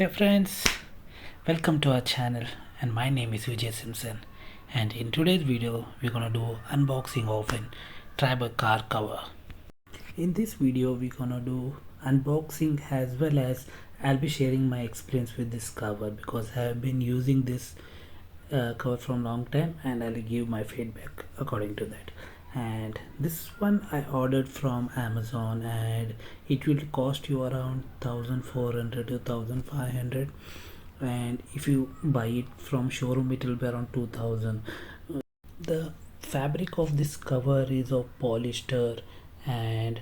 Hey friends, welcome to our channel and my name is Vijay Simson, and in today's video we're gonna do unboxing of an tribal car cover. In this video we're gonna do unboxing as well as I'll be sharing my experience with this cover because I have been using this cover from long time and I'll give my feedback according to that. And this one I ordered from Amazon and it will cost you around 1400 to 1500, and if you buy it from showroom it will be around 2000. The fabric of this cover is of polyester, and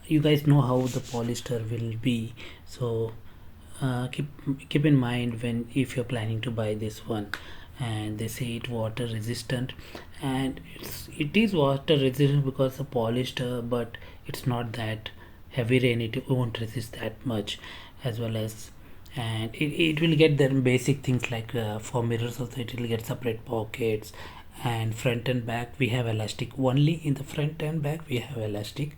you guys know how the polyester will be, so keep in mind when if you're planning to buy this one. And they say it water resistant, and it is water resistant because of polyester, but it's not that heavy rain it won't resist that much. As well as, and it will get the basic things like for mirrors also it will get separate pockets, and front and back we have elastic. Only in the front and back we have elastic,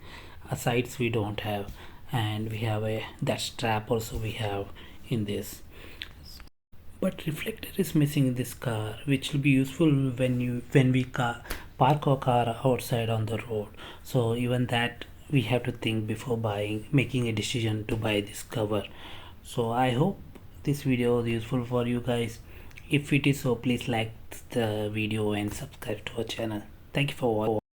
sides we don't have. And we have a that strap also we have in this, but reflector is missing in this car, which will be useful when we park our car outside on the road. So even that we have to think before making a decision to buy this cover. So I hope this video is useful for you guys. If it is so, please like the video and subscribe to our channel. Thank you for watching.